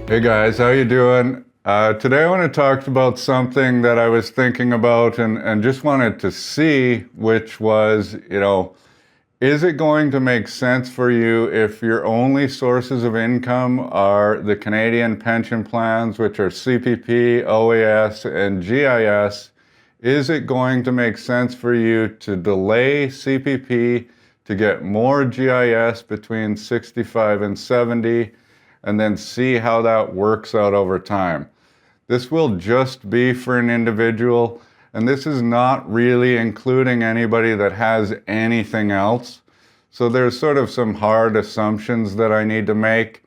Hey guys, how you doing? Today I want to talk about something that I was thinking about and just wanted to see, which was, is it going to make sense for you if your only sources of income are the Canadian pension plans, which are CPP, OAS, and GIS? Is it going to make sense for you to delay CPP to get more GIS between 65 and 70? And then see how that works out over time. This will just be for an individual, and this is not really including anybody that has anything else. So there's sort of some hard assumptions that I need to make.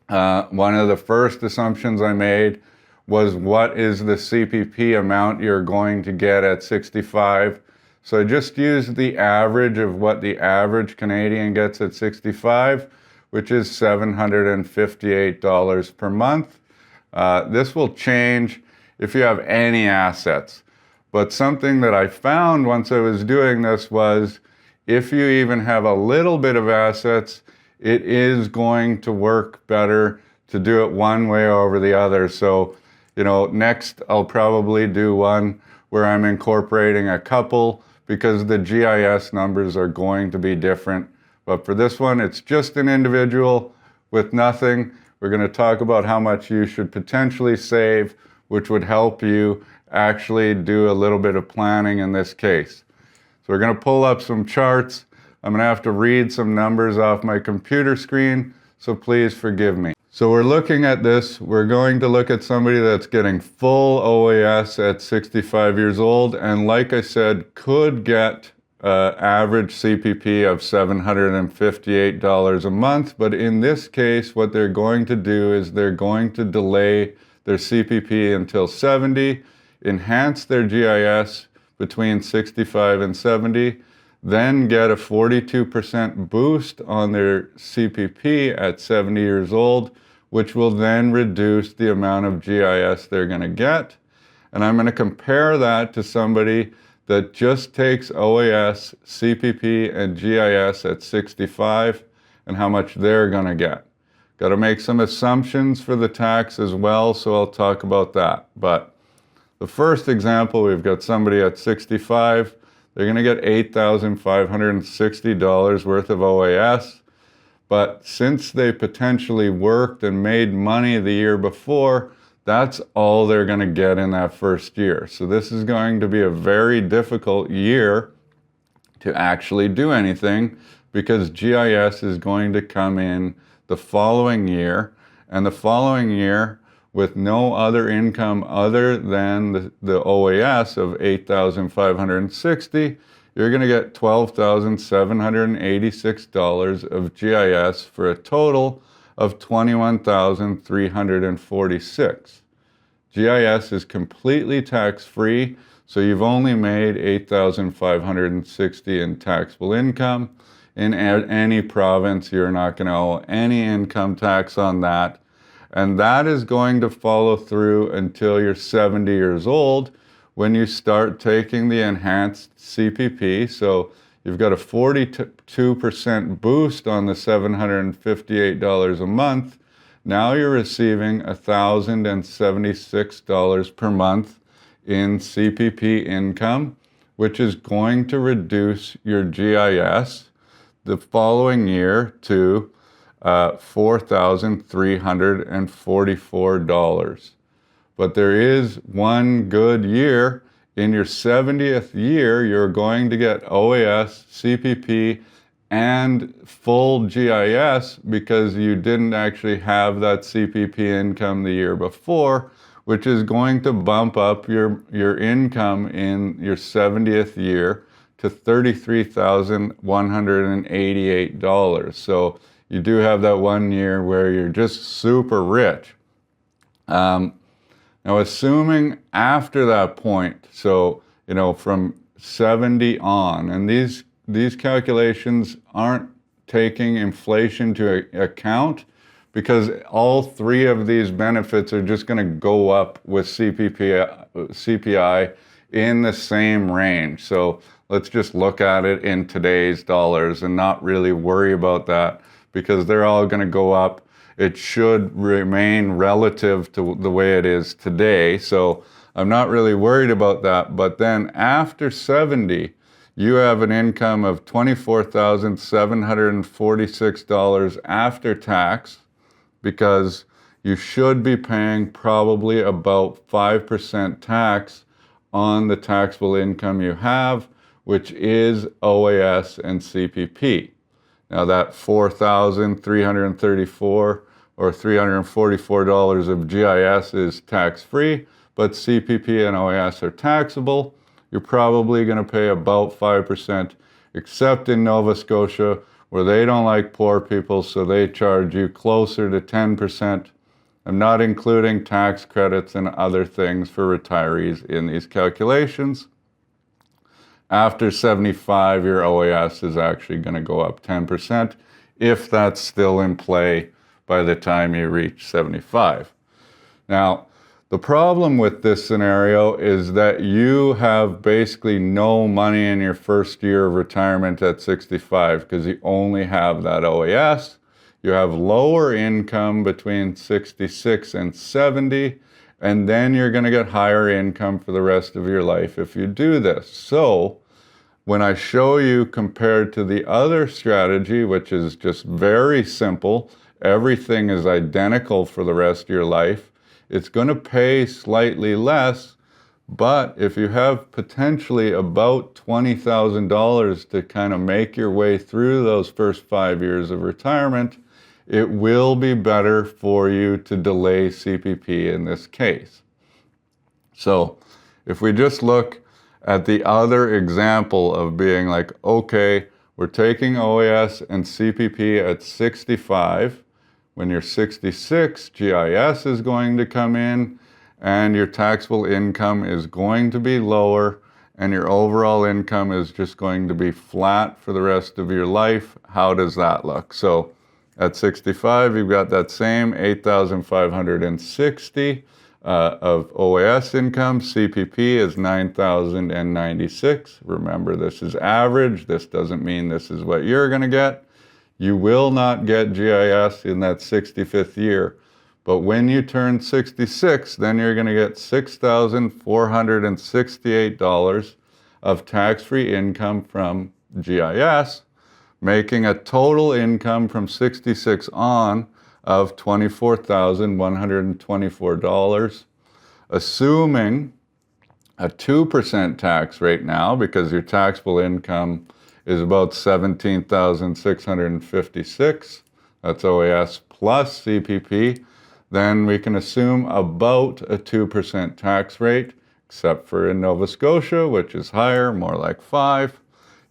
One of the first assumptions I made was, what is the CPP amount you're going to get at 65? So I just used the average of what the average Canadian gets at 65, which is $758 per month. This will change if you have any assets. But something that I found once I was doing this was, if you even have a little bit of assets, it is going to work better to do it one way over the other. So, next I'll probably do one where I'm incorporating a couple, because the GIS numbers are going to be different. But for this one, it's just an individual with nothing. We're going to talk about how much you should potentially save, which would help you actually do a little bit of planning in this case. So we're going to pull up some charts. I'm going to have to read some numbers off my computer screen, so please forgive me. So we're looking at this. We're going to look at somebody that's getting full OAS at 65 years old, and like I said, could get average CPP of $758 a month. But in this case, what they're going to do is they're going to delay their CPP until 70, enhance their GIS between 65 and 70, then get a 42% boost on their CPP at 70 years old, which will then reduce the amount of GIS they're going to get. And I'm going to compare that to somebody that just takes OAS, CPP, and GIS at 65 and how much they're going to get. Got to make some assumptions for the tax as well, so I'll talk about that. But the first example, we've got somebody at 65. They're going to get $8,560 worth of OAS. But since they potentially worked and made money the year before, that's all they're going to get in that first year. So this is going to be a very difficult year to actually do anything, because GIS is going to come in the following year, and the following year with no other income other than the OAS of $8,560, you're going to get $12,786 of GIS for a total of $21,346. GIS is completely tax-free, so you've only made $8,560 in taxable income. In any province, you're not going to owe any income tax on that. And that is going to follow through until you're 70 years old, when you start taking the enhanced CPP. So you've got a 42% boost on the $758 a month. Now you're receiving $1,076 per month in CPP income, which is going to reduce your GIS the following year to $4,344. But there is one good year. In your 70th year, you're going to get OAS, CPP, and full GIS, because you didn't actually have that CPP income the year before, which is going to bump up your income in your 70th year to $33,188. So you do have that 1 year where you're just super rich. Now, assuming after that point, so, from 70 on, and these calculations aren't taking inflation to account, because all three of these benefits are just going to go up with CPI in the same range. So let's just look at it in today's dollars and not really worry about that, because they're all going to go up it should remain relative to the way it is today. So I'm not really worried about that. But then after 70, you have an income of $24,746 after tax, because you should be paying probably about 5% tax on the taxable income you have, which is OAS and CPP. Now that $4,334 or $344 of GIS is tax-free, but CPP and OAS are taxable. You're probably going to pay about 5%, except in Nova Scotia, where they don't like poor people, so they charge you closer to 10%. I'm not including tax credits and other things for retirees in these calculations. After 75, your OAS is actually going to go up 10%, if that's still in play by the time you reach 75. Now, the problem with this scenario is that you have basically no money in your first year of retirement at 65, because you only have that OAS. You have lower income between 66 and 70, and then you're going to get higher income for the rest of your life if you do this. So when I show you compared to the other strategy, which is just very simple, everything is identical for the rest of your life, it's going to pay slightly less. But if you have potentially about $20,000 to kind of make your way through those first 5 years of retirement, it will be better for you to delay CPP in this case. So if we just look at the other example of being like, okay, we're taking OAS and CPP at 65. When you're 66, GIS is going to come in, and your taxable income is going to be lower, and your overall income is just going to be flat for the rest of your life. How does that look? So at 65, you've got that same $8,560 of OAS income. CPP is $9,096. Remember, this is average. This doesn't mean this is what you're going to get. You will not get GIS in that 65th year. But when you turn 66, then you're going to get $6,468 of tax-free income from GIS, making a total income from 66 on of $24,124, assuming a 2% tax rate now, because your taxable income is about $17,656. That's OAS plus CPP. Then we can assume about a 2% tax rate, except for in Nova Scotia, which is higher, more like 5.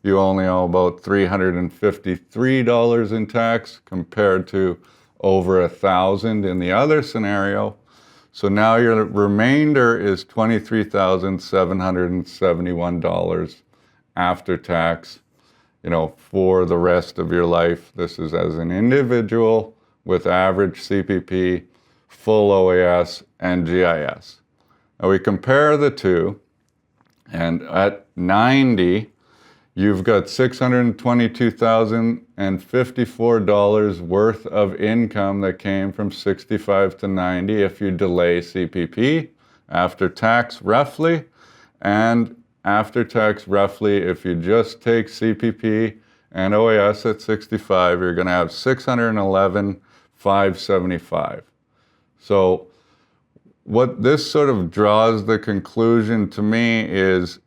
You only owe about $353 in tax compared to over $1,000 in the other scenario. So now your remainder is $23,771 after tax, for the rest of your life. This is as an individual with average CPP, full OAS, and GIS. Now we compare the two, and at 90, you've got $622,054 worth of income that came from 65 to 90 if you delay CPP, after tax roughly, and after tax roughly if you just take CPP and OAS at 65, you're going to have $611,575. So what this sort of draws the conclusion to me is,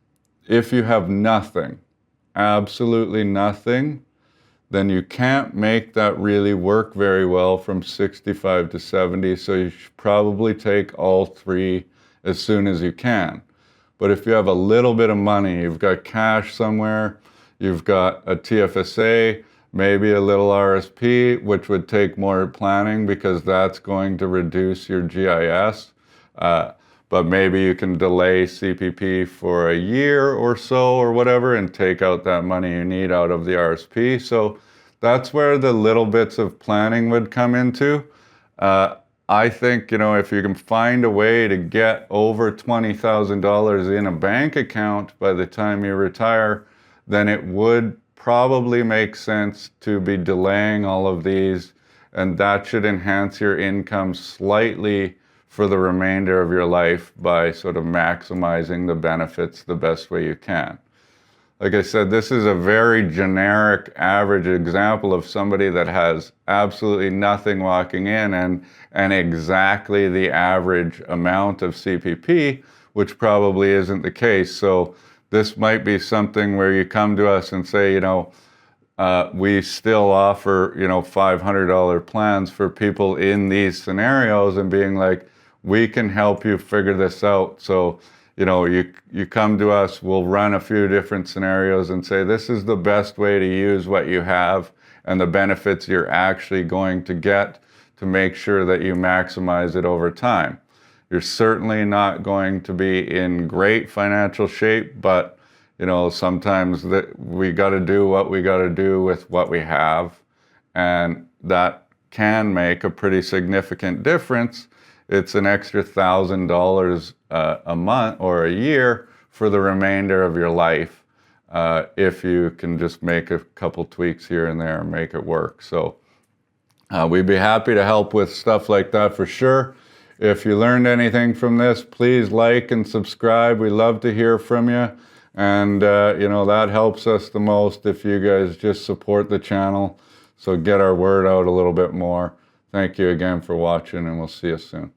if you have nothing, absolutely nothing, then you can't make that really work very well from 65 to 70, so you should probably take all three as soon as you can. But if you have a little bit of money, you've got cash somewhere, you've got a TFSA, maybe a little RSP, which would take more planning because that's going to reduce your GIS. But maybe you can delay CPP for a year or so or whatever and take out that money you need out of the RSP. So that's where the little bits of planning would come into. I think, if you can find a way to get over $20,000 in a bank account by the time you retire, then it would probably make sense to be delaying all of these and that should enhance your income slightly for the remainder of your life by sort of maximizing the benefits the best way you can. Like I said, this is a very generic average example of somebody that has absolutely nothing walking in and exactly the average amount of CPP, which probably isn't the case. So this might be something where you come to us and say, we still offer, $500 plans for people in these scenarios, and being like, we can help you figure this out. So you come to us, we'll run a few different scenarios and say, this is the best way to use what you have and the benefits you're actually going to get to make sure that you maximize it over time. You're certainly not going to be in great financial shape, but sometimes we got to do what we got to do with what we have, and that can make a pretty significant difference. It's an extra $1,000 a month or a year for the remainder of your life if you can just make a couple tweaks here and there and make it work. So we'd be happy to help with stuff like that for sure. If you learned anything from this, please like and subscribe. We love to hear from you. And, that helps us the most if you guys just support the channel. So get our word out a little bit more. Thank you again for watching, and we'll see you soon.